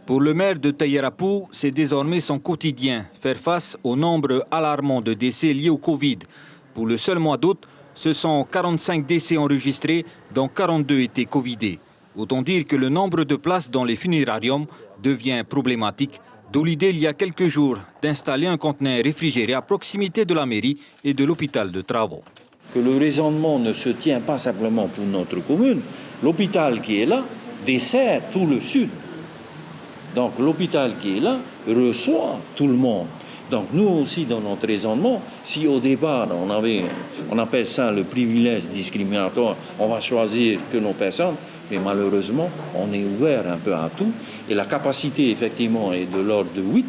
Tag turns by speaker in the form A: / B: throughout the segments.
A: Pour le maire de Taïrapou, c'est désormais son quotidien, faire face au nombre alarmant de décès liés au Covid. Pour le seul mois d'août, ce sont 45 décès enregistrés, dont 42 étaient Covidés. Autant dire que le nombre de places dans les funérariums devient problématique, d'où l'idée il y a quelques jours d'installer un conteneur réfrigéré à proximité de la mairie et de l'hôpital de Travo.
B: Que le raisonnement ne se tient pas simplement pour notre commune. L'hôpital qui est là dessert tout le sud. Donc l'hôpital qui est là reçoit tout le monde. Donc nous aussi dans notre raisonnement, si au départ on appelle ça le privilège discriminatoire, on va choisir que nos personnes, mais malheureusement on est ouvert un peu à tout. Et la capacité effectivement est de l'ordre de 8,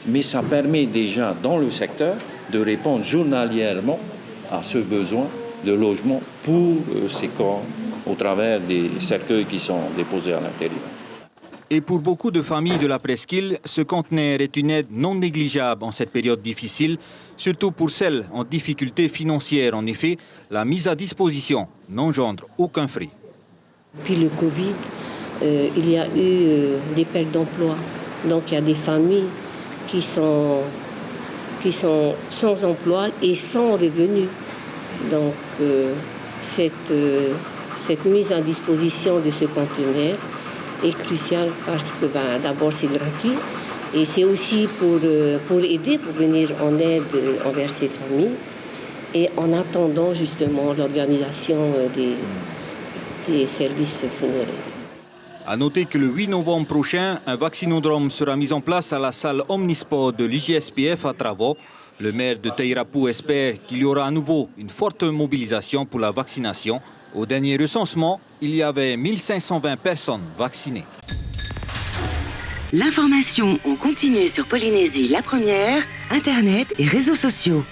B: mais ça permet déjà dans le secteur de répondre journalièrement à ce besoin de logement pour ces corps au travers des cercueils qui sont déposés à l'intérieur.
A: Et pour beaucoup de familles de la presqu'île, ce conteneur est une aide non négligeable en cette période difficile, surtout pour celles en difficulté financière. En effet, la mise à disposition n'engendre aucun frais.
C: Depuis le Covid, il y a eu des pertes d'emploi. Donc il y a des familles qui sont sans emploi et sans revenus. Donc cette mise à disposition de ce conteneur est cruciale parce que d'abord c'est gratuit et c'est aussi pour aider, pour venir en aide envers ces familles et en attendant justement l'organisation des services funéraires.
A: A noter que le 8 novembre prochain, un vaccinodrome sera mis en place à la salle Omnisport de l'IGSPF à Travo. Le maire de Taïrapou espère qu'il y aura à nouveau une forte mobilisation pour la vaccination. Au dernier recensement, il y avait 1520 personnes vaccinées.
D: L'information en continu sur Polynésie la première, Internet et réseaux sociaux.